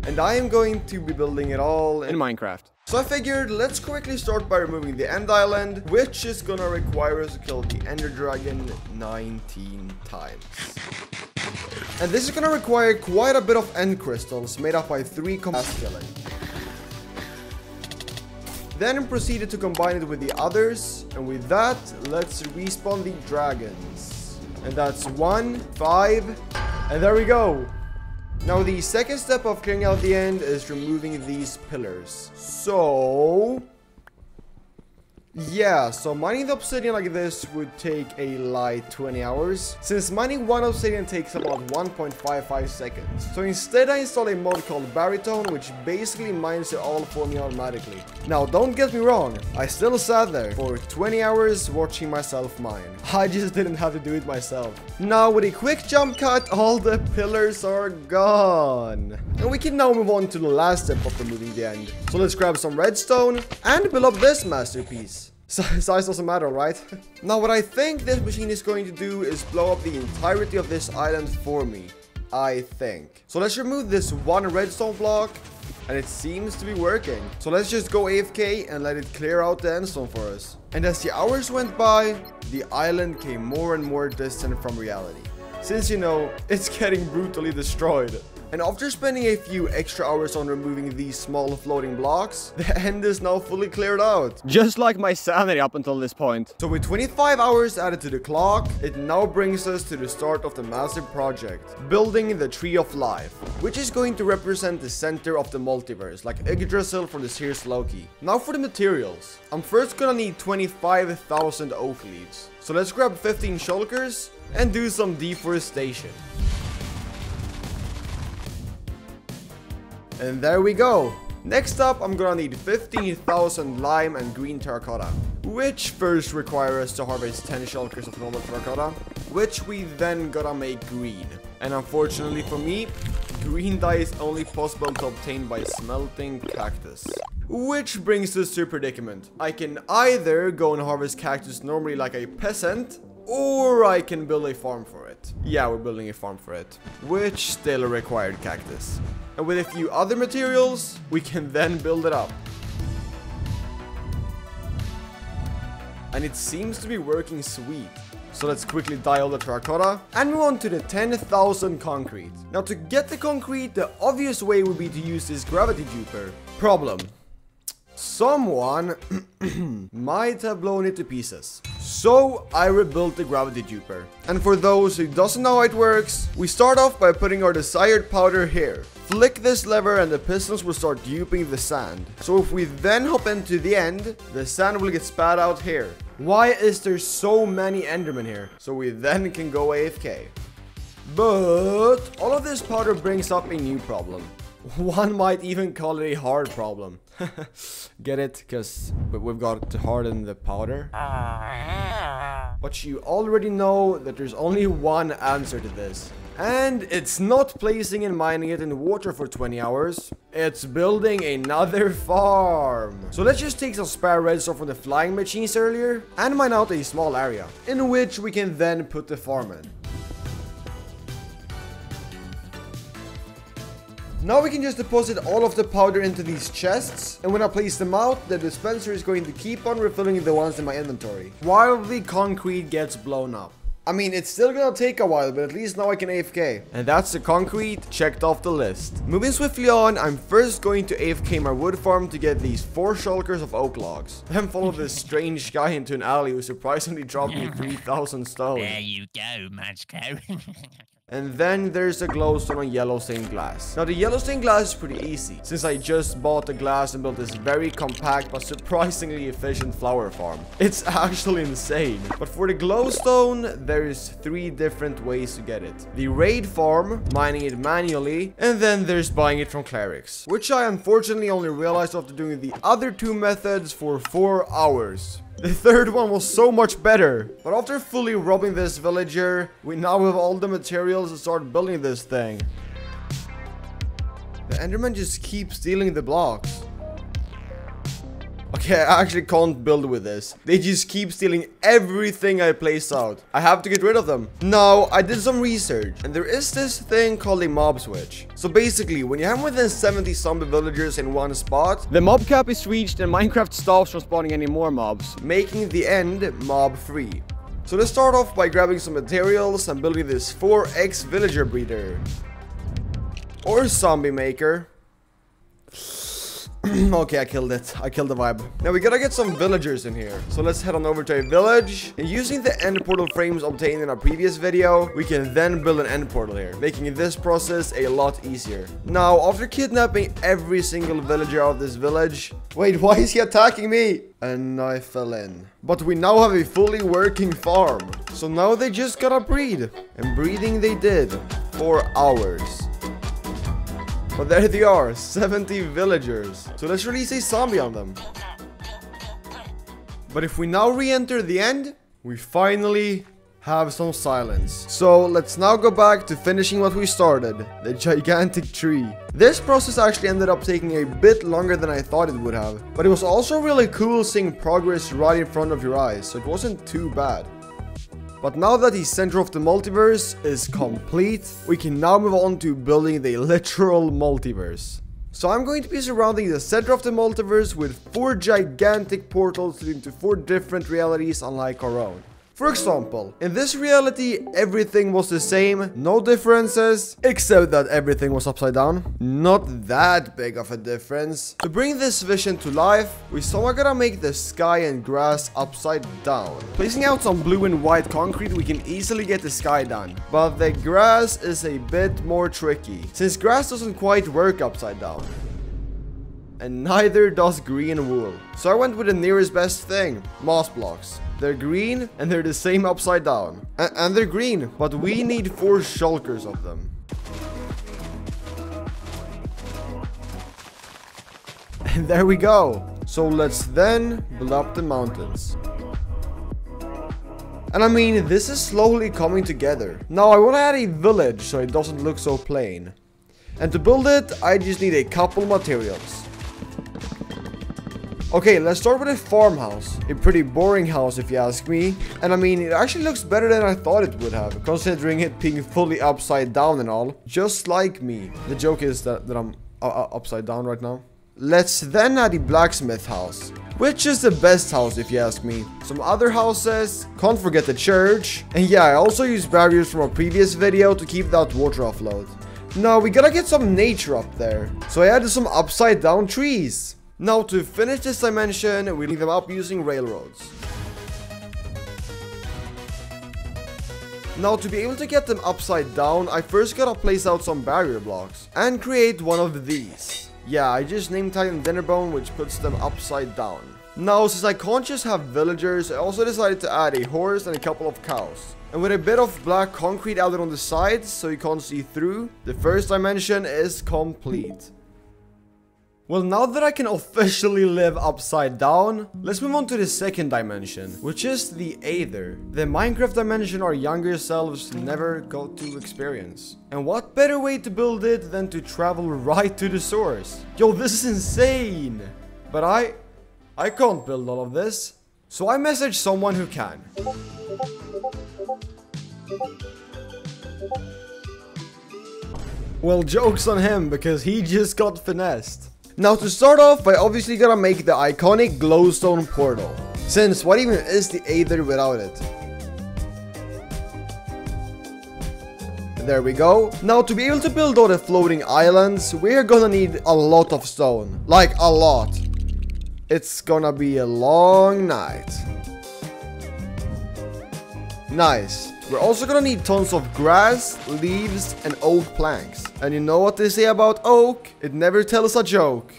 and I am going to be building it all in Minecraft. So I figured let's quickly start by removing the End Island, which is gonna require us to kill the Ender Dragon 19 times. And this is gonna require quite a bit of End Crystals made up by 3 killing. Then proceeded to combine it with the others, and with that, let's respawn the dragons. And that's 1, 5, and there we go. Now the second step of clearing out the end is removing these pillars. So yeah, so mining the obsidian like this would take a light 20 hours, since mining 1 obsidian takes about 1.55 seconds. So instead I installed a mod called Baritone, which basically mines it all for me automatically. Now don't get me wrong, I still sat there for 20 hours watching myself mine. I just didn't have to do it myself. Now with a quick jump cut, all the pillars are gone. And we can now move on to the last step of removing the end. So let's grab some redstone and build up this masterpiece. Size doesn't matter, right? Now what I think this machine is going to do is blow up the entirety of this island for me. I think. So let's remove this 1 redstone block, and it seems to be working. So let's just go AFK and let it clear out the endstone for us. And as the hours went by, the island came more and more distant from reality, since, you know, it's getting brutally destroyed. And after spending a few extra hours on removing these small floating blocks, the end is now fully cleared out. Just like my sanity up until this point. So with 25 hours added to the clock, it now brings us to the start of the massive project, building the Tree of Life, which is going to represent the center of the multiverse, like Yggdrasil from the series Loki. Now for the materials. I'm first gonna need 25,000 oak leaves. So let's grab 15 shulkers and do some deforestation. And there we go. Next up, I'm gonna need 15,000 lime and green terracotta, which first require us to harvest 10 shulkers of normal terracotta, which we then gotta make green. And unfortunately for me, green dye is only possible to obtain by smelting cactus. Which brings us to a predicament. I can either go and harvest cactus normally like a peasant, or I can build a farm for it. Yeah, we're building a farm for it, which still required cactus. And with a few other materials, we can then build it up. And it seems to be working sweet. So let's quickly dye all the terracotta and move on to the 10,000 concrete. Now to get the concrete, the obvious way would be to use this gravity duper. Problem: someone might have blown it to pieces. So I rebuilt the gravity duper. And for those who doesn't know how it works, we start off by putting our desired powder here. Flick this lever and the pistons will start duping the sand. So if we then hop into the end, the sand will get spat out here. Why is there so many endermen here? So we then can go AFK. But all of this powder brings up a new problem. One might even call it a hard problem. Get it? Because we've got to harden the powder. But you already know that there's only one answer to this. And it's not placing and mining it in water for 20 hours. It's building another farm. So let's just take some spare redstone from the flying machines earlier and mine out a small area in which we can then put the farm in. Now we can just deposit all of the powder into these chests, and when I place them out, the dispenser is going to keep on refilling the ones in my inventory, while the concrete gets blown up. I mean, it's still gonna take a while, but at least now I can AFK. And that's the concrete checked off the list. Moving swiftly on, I'm first going to AFK my wood farm to get these 4 shulkers of oak logs. Then follow this strange guy into an alley who surprisingly dropped me 3,000 stone. There you go, Machko. And then there's a glowstone on yellow stained glass. Now the yellow stained glass is pretty easy, since I just bought the glass and built this very compact but surprisingly efficient flower farm. It's actually insane. But for the glowstone, there's 3 different ways to get it. The raid farm, mining it manually, and then there's buying it from clerics, which I unfortunately only realized after doing the other 2 methods for 4 hours. The third one was so much better. But after fully robbing this villager, we now have all the materials to start building this thing. The enderman just keeps stealing the blocks. Okay, I actually can't build with this. They just keep stealing everything I place out. I have to get rid of them. Now, I did some research, and there is this thing called a mob switch. So basically, when you have more than 70 zombie villagers in one spot, the mob cap is reached and Minecraft stops from spawning any more mobs, making the end mob free. So let's start off by grabbing some materials and building this 4x villager breeder. Or zombie maker. Okay, I killed it. I killed the vibe. Now we gotta get some villagers in here. So let's head on over to a village. And using the end portal frames obtained in our previous video, we can then build an end portal here, making this process a lot easier. Now, after kidnapping every single villager out of this village... Wait, why is he attacking me? And I fell in. But we now have a fully working farm. So now they just gotta breed. And breeding they did. For hours. But there they are, 70 villagers. So let's release a zombie on them. But if we now re-enter the end, we finally have some silence. So let's now go back to finishing what we started, the gigantic tree. This process actually ended up taking a bit longer than I thought it would have. But it was also really cool seeing progress right in front of your eyes, so it wasn't too bad. But now that the center of the multiverse is complete, we can now move on to building the literal multiverse. So I'm going to be surrounding the center of the multiverse with 4 gigantic portals leading to 4 different realities unlike our own. For example, in this reality, everything was the same, no differences, except that everything was upside down. Not that big of a difference. To bring this vision to life, we somehow gotta make the sky and grass upside down. Placing out some blue and white concrete, we can easily get the sky done. But the grass is a bit more tricky, since grass doesn't quite work upside down. And neither does green wool. So I went with the nearest best thing, moss blocks. They're green and they're the same upside down. And they're green, but we need 4 shulkers of them. And there we go. So let's then build up the mountains. And I mean, this is slowly coming together. Now I want to add a village so it doesn't look so plain. And to build it, I just need a couple materials. Okay, let's start with a farmhouse. A pretty boring house if you ask me. And I mean, it actually looks better than I thought it would have, considering it being fully upside down and all. Just like me. The joke is that I'm upside down right now. Let's then add the blacksmith house, which is the best house if you ask me. Some other houses, can't forget the church. And yeah, I also used barriers from our previous video to keep that water afloat. Now we gotta get some nature up there. So I added some upside down trees. Now to finish this dimension, we link them up using railroads. Now to be able to get them upside down, I first gotta place out some barrier blocks and create one of these. Yeah, I just named Titan Dinnerbone, which puts them upside down. Now since I can't just have villagers, I also decided to add a horse and a couple of cows. And with a bit of black concrete added on the sides so you can't see through, the first dimension is complete. Well, now that I can officially live upside down, let's move on to the second dimension, which is the Aether, the Minecraft dimension our younger selves never got to experience. And what better way to build it than to travel right to the source? Yo, this is insane! But I can't build all of this, so I messaged someone who can. Well, joke's on him, because he just got finessed. Now to start off, I obviously gotta make the iconic glowstone portal, since what even is the Aether without it? There we go. Now to be able to build all the floating islands, we're gonna need a lot of stone, like a lot. It's gonna be a long night. Nice. We're also gonna need tons of grass, leaves, and oak planks. And you know what they say about oak? It never tells a joke.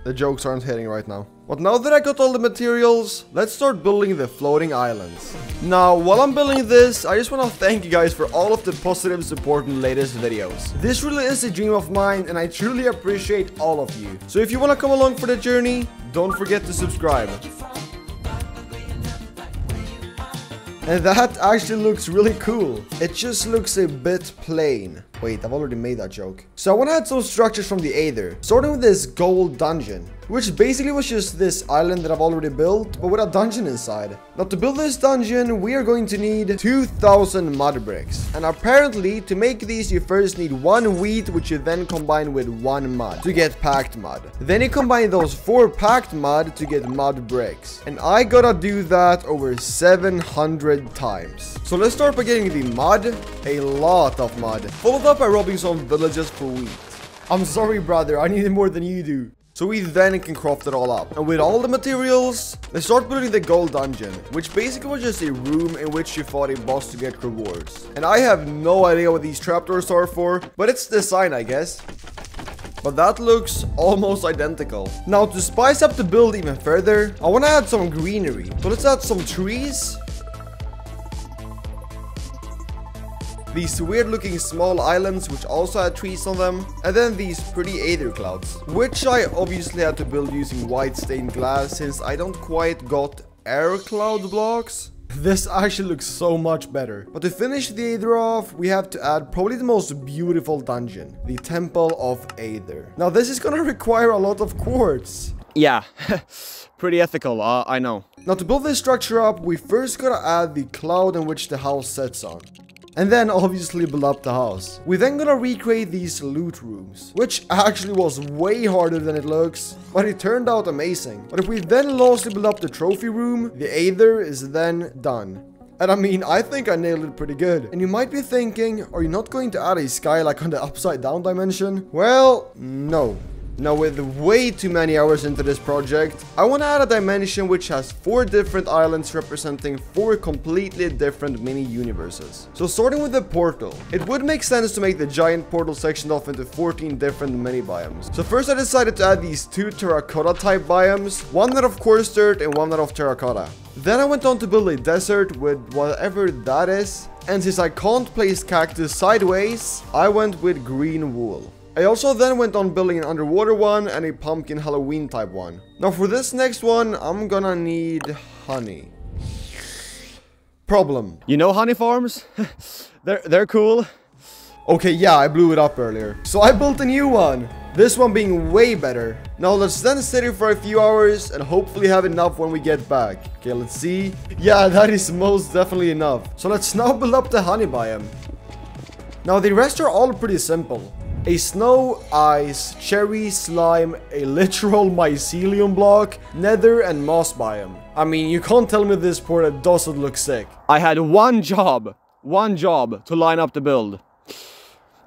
The jokes aren't hitting right now. But now that I got all the materials, let's start building the floating islands. Now, while I'm building this, I just want to thank you guys for all of the positive support in the latest videos. This really is a dream of mine, and I truly appreciate all of you. So if you want to come along for the journey, don't forget to subscribe. And that actually looks really cool. It just looks a bit plain. Wait, I've already made that joke. So I want to add some structures from the Aether, starting with this gold dungeon, which basically was just this island that I've already built, but with a dungeon inside. Now to build this dungeon, we are going to need 2,000 mud bricks. And apparently, to make these, you first need 1 wheat, which you then combine with 1 mud to get packed mud. Then you combine those 4 packed mud to get mud bricks. And I gotta do that over 700 times. So let's start by getting the mud, a lot of mud, followed up by robbing some villages for wheat. I'm sorry, brother, I need more than you do. So we then can craft it all up. And with all the materials, let's start building the gold dungeon, which basically was just a room in which you fought a boss to get rewards. And I have no idea what these trapdoors are for, but it's the sign, I guess. But that looks almost identical. Now to spice up the build even further, I want to add some greenery. So let's add some trees. These weird looking small islands which also had trees on them, and then these pretty Aether clouds, which I obviously had to build using white stained glass since I don't quite got air cloud blocks. This actually looks so much better. But to finish the Aether off, we have to add probably the most beautiful dungeon, the Temple of Aether. Now this is gonna require a lot of quartz. Yeah, pretty ethical, I know. Now to build this structure up, we first gotta add the cloud in which the house sits on. And then obviously build up the house. We're then gonna recreate these loot rooms, which actually was way harder than it looks, but it turned out amazing. But if we then lastly build up the trophy room, the Aether is then done. And I mean, I think I nailed it pretty good. And you might be thinking, are you not going to add a sky like on the upside down dimension? Well, no. Now with way too many hours into this project, I want to add a dimension which has 4 different islands representing 4 completely different mini-universes. So starting with the portal, it would make sense to make the giant portal sectioned off into 14 different mini-biomes. So first I decided to add these 2 terracotta type biomes, one out of coarse dirt and one out of terracotta. Then I went on to build a desert with whatever that is, and since I can't place cactus sideways, I went with green wool. I also then went on building an underwater one and a pumpkin Halloween type one. Now for this next one, I'm gonna need honey. Problem. You know honey farms? they're cool. Okay, yeah, I blew it up earlier. So I built a new one. This one being way better. Now let's then sit here for a few hours and hopefully have enough when we get back. Okay, let's see. Yeah, that is most definitely enough. So let's now build up the honey biome. Now the rest are all pretty simple. A snow, ice, cherry, slime, a literal mycelium block, nether, and moss biome. I mean, you can't tell me this portal doesn't look sick. I had one job to line up the build.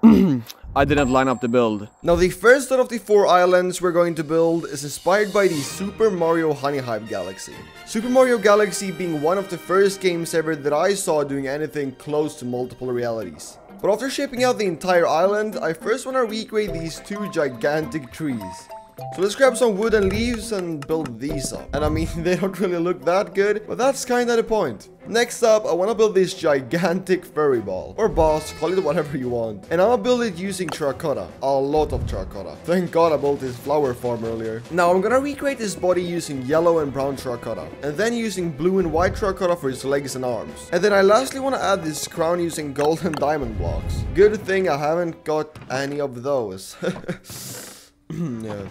I didn't line up the build. Now the first out of the 4 islands we're going to build is inspired by the Super Mario Honey Hive Galaxy. Super Mario Galaxy being one of the first games ever that I saw doing anything close to multiple realities. But after shaping out the entire island, I first want to recreate these 2 gigantic trees. So let's grab some wood and leaves and build these up. And I mean, they don't really look that good, but that's kind of the point. Next up, I want to build this gigantic furry ball. Or boss, call it whatever you want. And I'm gonna build it using terracotta. A lot of terracotta. Thank God I built this flower farm earlier. Now I'm gonna recreate this body using yellow and brown terracotta. And then using blue and white terracotta for his legs and arms. And then I lastly want to add this crown using gold and diamond blocks. Good thing I haven't got any of those. Yeah.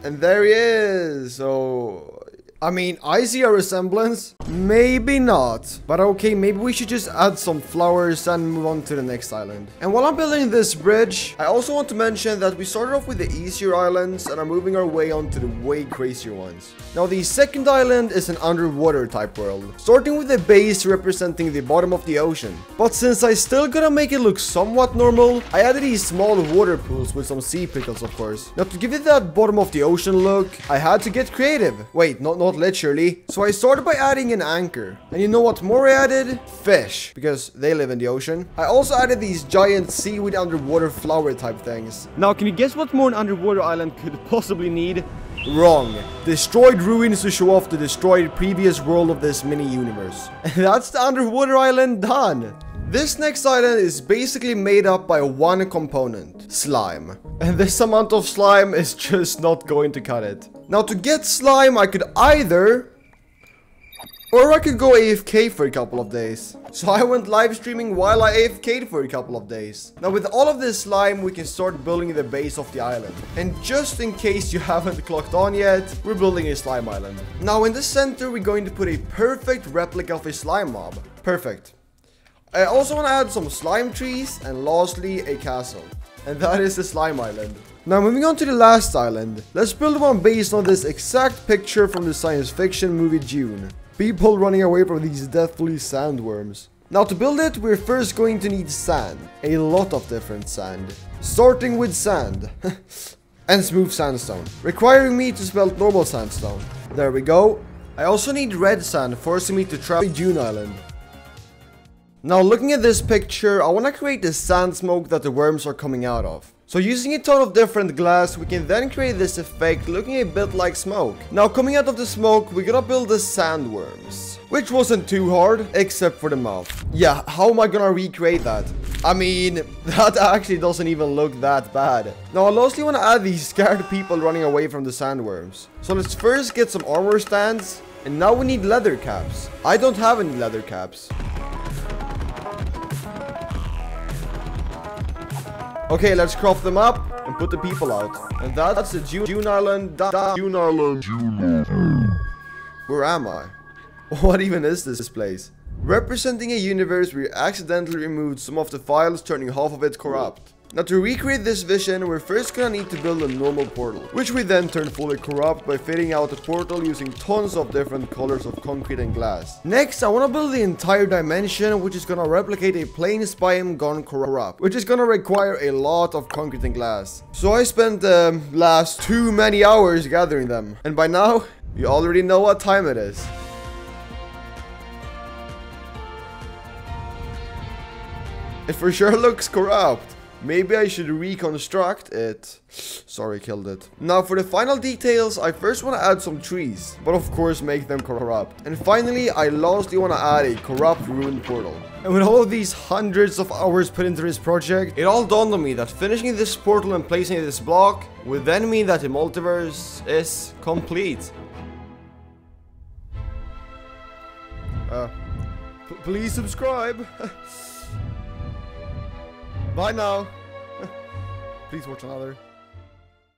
And there he is. So I mean, I see a resemblance. Maybe not. But okay, maybe we should just add some flowers and move on to the next island. And while I'm building this bridge, I also want to mention that we started off with the easier islands and are moving our way on to the way crazier ones. Now, the second island is an underwater type world, starting with the base representing the bottom of the ocean. But since I still gotta make it look somewhat normal, I added these small water pools with some sea pickles, of course. Now, to give it that bottom of the ocean look, I had to get creative. Wait, not literally. So I started by adding an anchor. And you know what more I added? Fish, because they live in the ocean. I also added these giant seaweed underwater flower type things. Now, can you guess what more an underwater island could possibly need? Wrong. Destroyed ruins to show off the destroyed previous world of this mini universe. And that's the underwater island done. This next island is basically made up by one component, slime. And this amount of slime is just not going to cut it. Now, to get slime, I could either Or I could go AFK for a couple of days. So I went live streaming while I AFK'd for a couple of days. Now with all of this slime, we can start building the base of the island. And just in case you haven't clocked on yet, we're building a slime island. Now in the center, we're going to put a perfect replica of a slime mob. Perfect. I also want to add some slime trees and lastly a castle. And that is the slime island. Now moving on to the last island, let's build one based on this exact picture from the science fiction movie Dune. People running away from these deathly sandworms. Now to build it, we're first going to need sand. A lot of different sand. Starting with sand. And smooth sandstone. Requiring me to smelt normal sandstone. There we go. I also need red sand, forcing me to travel to Dune Island. Now looking at this picture, I want to create the sand smoke that the worms are coming out of. So using a ton of different glass, we can then create this effect looking a bit like smoke. Now coming out of the smoke, we're gonna build the sandworms. Which wasn't too hard, except for the mouth. Yeah, how am I gonna recreate that? I mean, that actually doesn't even look that bad. Now I lastly want to add these scared people running away from the sandworms. So let's first get some armor stands. And now we need leather caps. I don't have any leather caps. Okay, let's craft them up and put the people out. And that's the Dune Island. Dune Island. Where am I? What even is this place? Representing a universe where we accidentally removed some of the files, turning half of it corrupt. Now to recreate this vision, we're first gonna need to build a normal portal, which we then turn fully corrupt by fitting out the portal using tons of different colors of concrete and glass. Next, I want to build the entire dimension, which is gonna replicate a plains biome gone corrupt, which is gonna require a lot of concrete and glass. So I spent the last too many hours gathering them, and by now, you already know what time it is. It for sure looks corrupt. Maybe I should reconstruct it. Sorry, killed it. Now for the final details, I first want to add some trees, but of course make them corrupt. And finally, I lastly want to add a corrupt ruined portal. And with all of these hundreds of hours put into this project, it all dawned on me that finishing this portal and placing this block would then mean that the multiverse is complete. Please subscribe. Bye now. Please watch another.